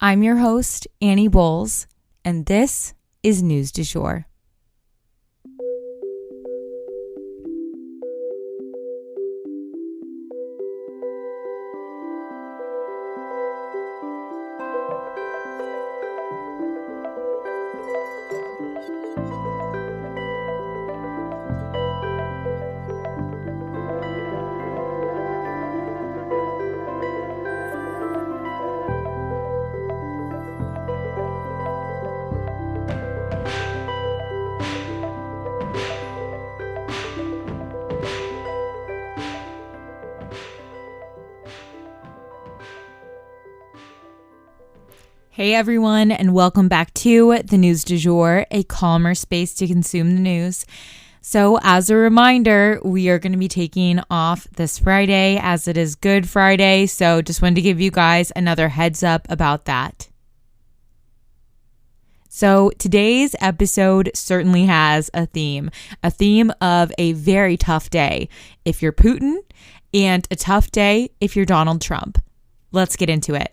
I'm your host, Annie Bowles, and this is News du Jour. Hey everyone, and welcome back to the News du Jour, a calmer space to consume the news. So as a reminder, we are going to be taking off this Friday as it is Good Friday. So just wanted to give you guys another heads up about that. So today's episode certainly has a theme of a very tough day if you're Putin and a tough day if you're Donald Trump. Let's get into it.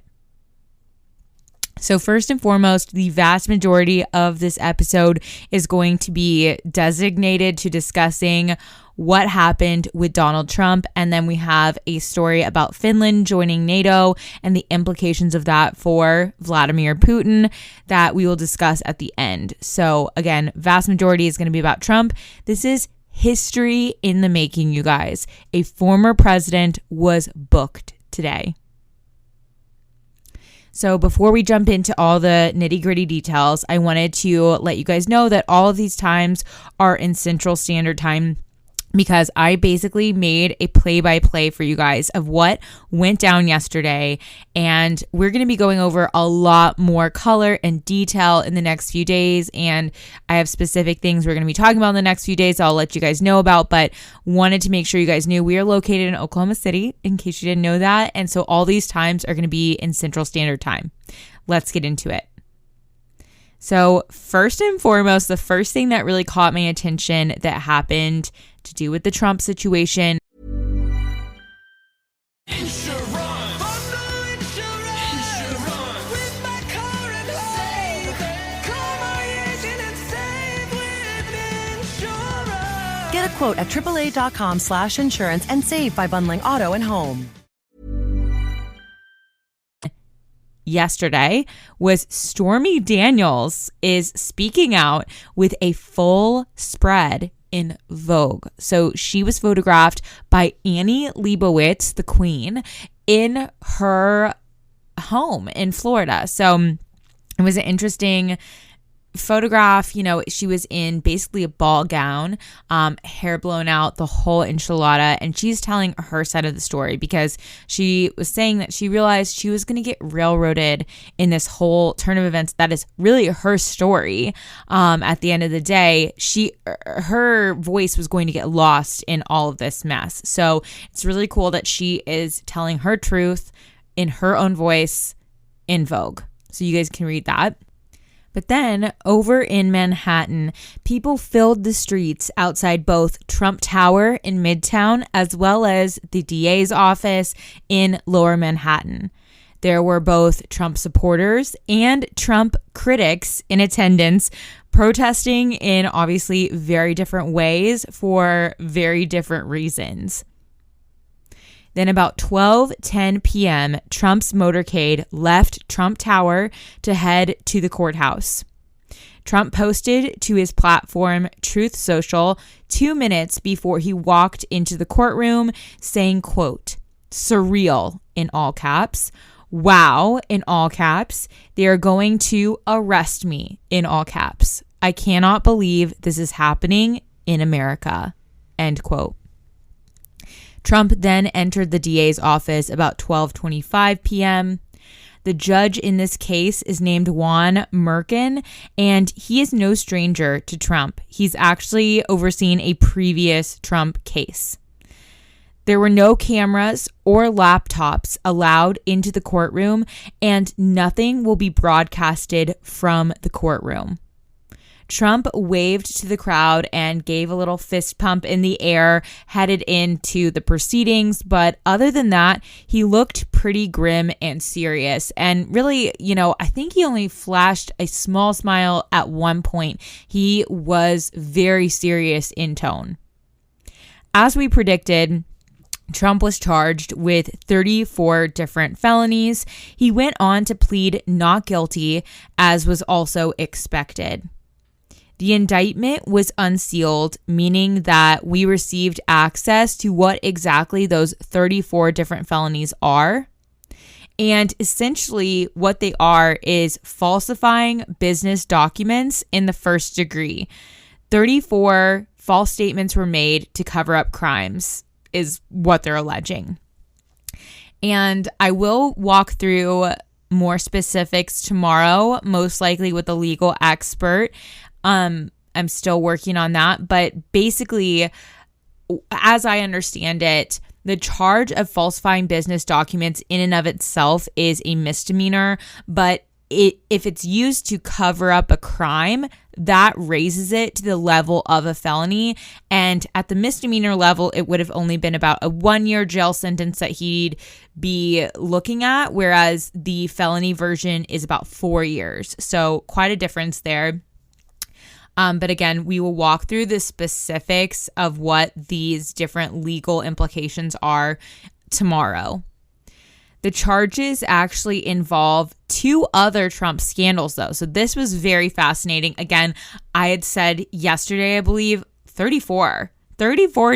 So first and foremost, the vast majority of this episode is going to be designated to discussing what happened with Donald Trump. And then we have a story about Finland joining NATO and the implications of that for Vladimir Putin that we will discuss at the end. So again, vast majority is going to be about Trump. This is history in the making, you guys. A former president was booked today. So before we jump into all the nitty-gritty details, I wanted to let you guys know that all of these times are in Central Standard Time because I basically made a play-by-play for you guys of what went down yesterday. And we're going to be going over a lot more color and detail in the next few days. And I have specific things we're going to be talking about in the next few days I'll let you guys know about. But wanted to make sure you guys knew we are located in Oklahoma City, in case you didn't know that. And so all these times are going to be in Central Standard Time. Let's get into it. So first and foremost, the first thing that really caught my attention that happened to do with the Trump situation. Get a quote at AAA.com/insurance and save by bundling auto and home. Yesterday was Stormy Daniels is speaking out with a full spread in Vogue. So she was photographed by Annie Leibovitz, the queen, in her home in Florida. So it was an interesting photograph. You know, she was in basically a ball gown, hair blown out, the whole enchilada, and she's telling her side of the story because she was saying that she realized she was going to get railroaded in this whole turn of events. That is really her story. At the end of the day, her voice was going to get lost in all of this mess. So it's really cool that she is telling her truth in her own voice in Vogue. So you guys can read that. But then over in Manhattan, people filled the streets outside both Trump Tower in Midtown as well as the DA's office in Lower Manhattan. There were both Trump supporters and Trump critics in attendance, protesting in obviously very different ways for very different reasons. Then about 12:10 p.m., Trump's motorcade left Trump Tower to head to the courthouse. Trump posted to his platform, Truth Social, 2 minutes before he walked into the courtroom saying, quote, "Surreal," in all caps, "Wow," in all caps, "They are going to arrest me," in all caps. "I cannot believe this is happening in America," end quote. Trump then entered the DA's office about 12:25 p.m. The judge in this case is named Juan Merkin, and he is no stranger to Trump. He's actually overseen a previous Trump case. There were no cameras or laptops allowed into the courtroom, and nothing will be broadcasted from the courtroom. Trump waved to the crowd and gave a little fist pump in the air, headed into the proceedings. But other than that, he looked pretty grim and serious. And really, I think he only flashed a small smile at one point. He was very serious in tone. As we predicted, Trump was charged with 34 different felonies. He went on to plead not guilty, as was also expected. The indictment was unsealed, meaning that we received access to what exactly those 34 different felonies are. And essentially what they are is falsifying business documents in the first degree. 34 false statements were made to cover up crimes is what they're alleging. And I will walk through more specifics tomorrow, most likely with a legal expert. I'm still working on that, but basically, as I understand it, the charge of falsifying business documents in and of itself is a misdemeanor, but if it's used to cover up a crime, that raises it to the level of a felony. And at the misdemeanor level, it would have only been about a 1-year jail sentence that he'd be looking at, whereas the felony version is about 4 years. So quite a difference there. But again, we will walk through the specifics of what these different legal implications are tomorrow. The charges actually involve 2 other Trump scandals, though. So this was very fascinating. Again, I had said yesterday, I believe, 34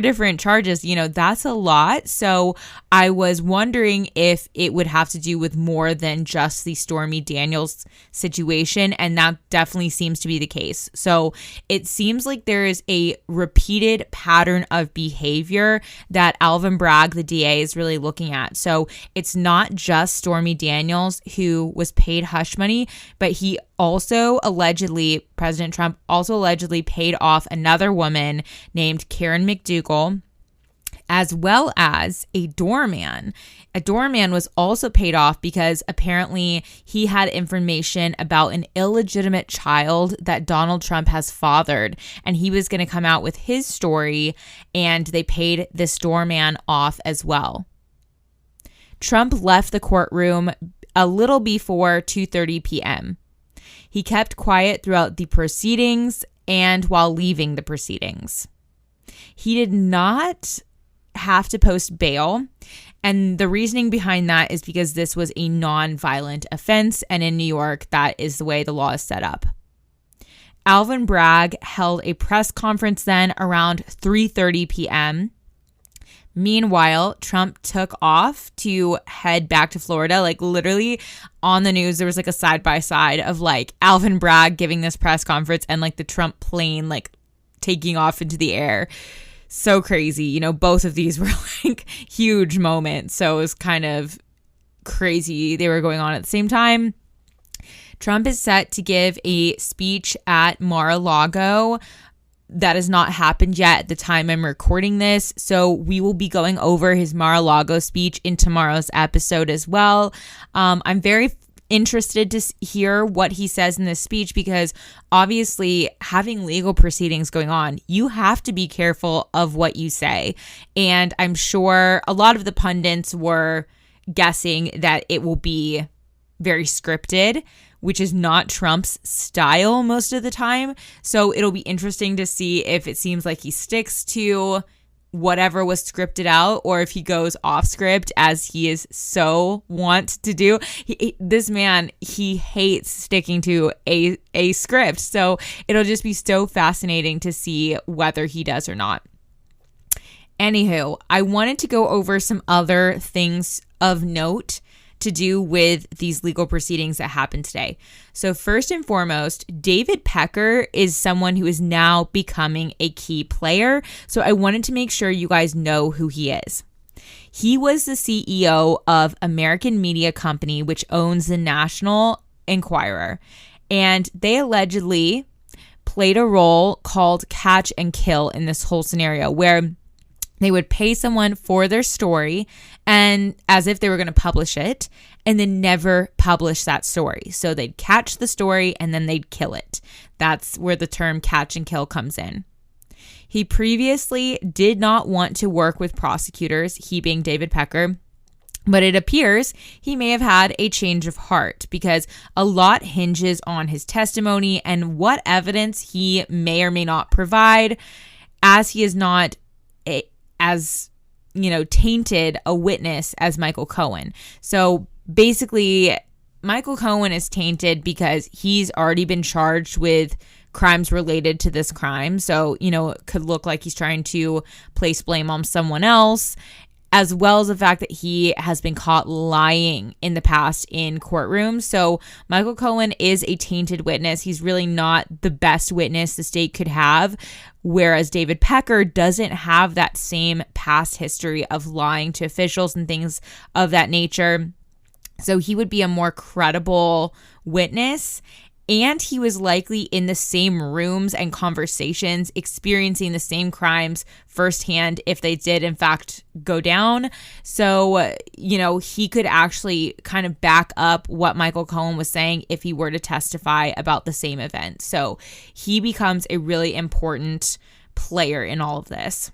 different charges. That's a lot. So I was wondering if it would have to do with more than just the Stormy Daniels situation. And that definitely seems to be the case. So it seems like there is a repeated pattern of behavior that Alvin Bragg, the DA, is really looking at. So it's not just Stormy Daniels who was paid hush money, but he also allegedly, President Trump also allegedly paid off another woman named Karen McDougal, as well as a doorman. A doorman was also paid off because apparently he had information about an illegitimate child that Donald Trump has fathered, and he was going to come out with his story, and they paid this doorman off as well. Trump left the courtroom a little before 2:30 p.m. He kept quiet throughout the proceedings and while leaving the proceedings. He did not have to post bail, and the reasoning behind that is because this was a non-violent offense, and in New York, that is the way the law is set up. Alvin Bragg held a press conference then around 3:30 p.m. Meanwhile, Trump took off to head back to Florida. Like literally on the news, there was like a side by side of like Alvin Bragg giving this press conference and like the Trump plane like taking off into the air. So crazy. Both of these were like huge moments. So it was kind of crazy. They were going on at the same time. Trump is set to give a speech at Mar-a-Lago. That has not happened yet at the time I'm recording this. So we will be going over his Mar-a-Lago speech in tomorrow's episode as well. I'm very interested to hear what he says in this speech because obviously having legal proceedings going on, you have to be careful of what you say. And I'm sure a lot of the pundits were guessing that it will be very scripted, which is not Trump's style most of the time. So it'll be interesting to see if it seems like he sticks to whatever was scripted out or if he goes off script as he is so wont to do. This man, he hates sticking to a script. So it'll just be so fascinating to see whether he does or not. Anywho, I wanted to go over some other things of note to do with these legal proceedings that happened today. So first and foremost, David Pecker is someone who is now becoming a key player. So I wanted to make sure you guys know who he is. He was the CEO of American Media Company, which owns the National Enquirer. And they allegedly played a role called catch and kill in this whole scenario where They would pay someone for their story and as if they were going to publish it and then never publish that story. So they'd catch the story and then they'd kill it. That's where the term catch and kill comes in. He previously did not want to work with prosecutors, he being David Pecker, but it appears he may have had a change of heart because a lot hinges on his testimony and what evidence he may or may not provide, as he is not as tainted a witness as Michael Cohen. So basically, Michael Cohen is tainted because he's already been charged with crimes related to this crime. So, it could look like he's trying to place blame on someone else, as well as the fact that he has been caught lying in the past in courtrooms. So Michael Cohen is a tainted witness. He's really not the best witness the state could have, whereas David Pecker doesn't have that same past history of lying to officials and things of that nature. So he would be a more credible witness. And he was likely in the same rooms and conversations, experiencing the same crimes firsthand if they did, in fact, go down. So, he could actually kind of back up what Michael Cohen was saying if he were to testify about the same event. So he becomes a really important player in all of this.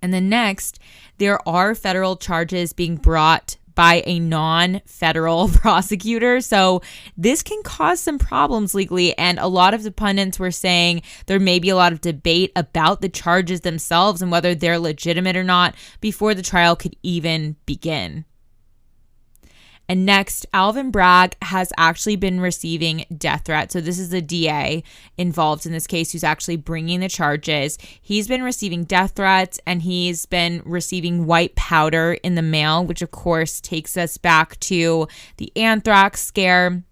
And then next, there are federal charges being brought by a non-federal prosecutor. So this can cause some problems legally. And a lot of the pundits were saying there may be a lot of debate about the charges themselves and whether they're legitimate or not before the trial could even begin. And next, Alvin Bragg has actually been receiving death threats. So this is the DA involved in this case who's actually bringing the charges. He's been receiving death threats and he's been receiving white powder in the mail, which of course takes us back to the anthrax scare.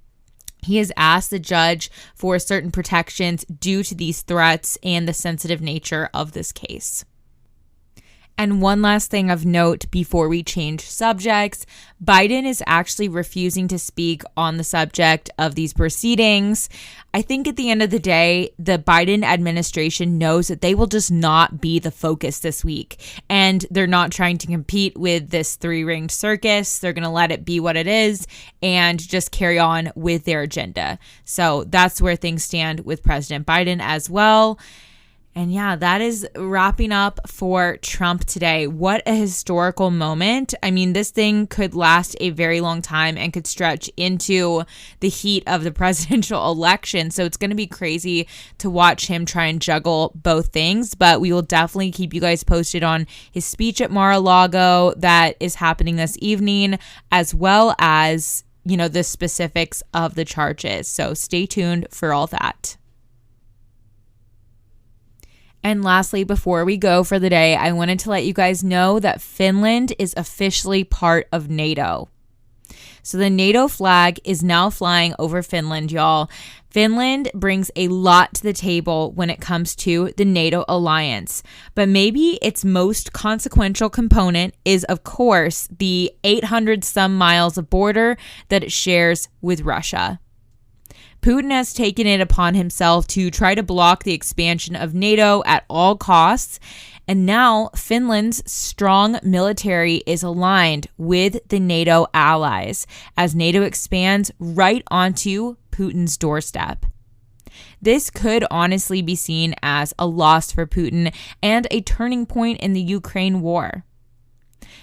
He has asked the judge for certain protections due to these threats and the sensitive nature of this case. And one last thing of note before we change subjects, Biden is actually refusing to speak on the subject of these proceedings. I think at the end of the day, the Biden administration knows that they will just not be the focus this week. And they're not trying to compete with this three-ringed circus. They're going to let it be what it is and just carry on with their agenda. So that's where things stand with President Biden as well. And yeah, that is wrapping up for Trump today. What a historical moment. I mean, this thing could last a very long time and could stretch into the heat of the presidential election. So it's going to be crazy to watch him try and juggle both things. But we will definitely keep you guys posted on his speech at Mar-a-Lago that is happening this evening, as well as, the specifics of the charges. So stay tuned for all that. And lastly, before we go for the day, I wanted to let you guys know that Finland is officially part of NATO. So the NATO flag is now flying over Finland, y'all. Finland brings a lot to the table when it comes to the NATO alliance. But maybe its most consequential component is, of course, the 800 some miles of border that it shares with Russia. Putin has taken it upon himself to try to block the expansion of NATO at all costs, and now Finland's strong military is aligned with the NATO allies as NATO expands right onto Putin's doorstep. This could honestly be seen as a loss for Putin and a turning point in the Ukraine war.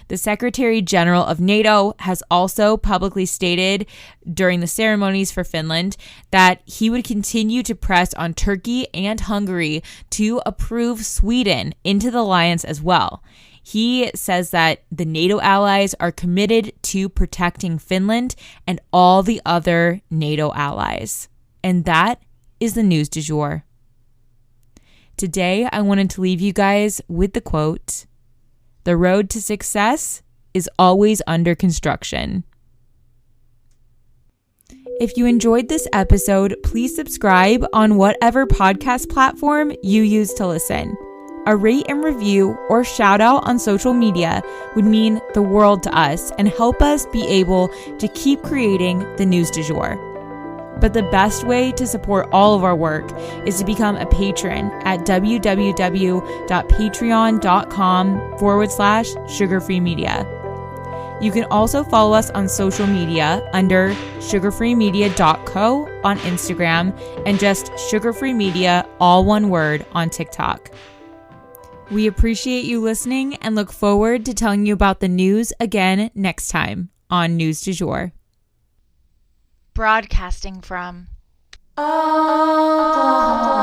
The Secretary General of NATO has also publicly stated during the ceremonies for Finland that he would continue to press on Turkey and Hungary to approve Sweden into the alliance as well. He says that the NATO allies are committed to protecting Finland and all the other NATO allies. And that is the news du jour. Today, I wanted to leave you guys with the quote, "The road to success is always under construction." If you enjoyed this episode, please subscribe on whatever podcast platform you use to listen. A rate and review or shout out on social media would mean the world to us and help us be able to keep creating the news du jour. But the best way to support all of our work is to become a patron at www.patreon.com/sugarfree media. You can also follow us on social media under sugarfreemedia.co on Instagram and just sugarfree media, all one word, on TikTok. We appreciate you listening and look forward to telling you about the news again next time on News du Jour. Broadcasting from Oklahoma.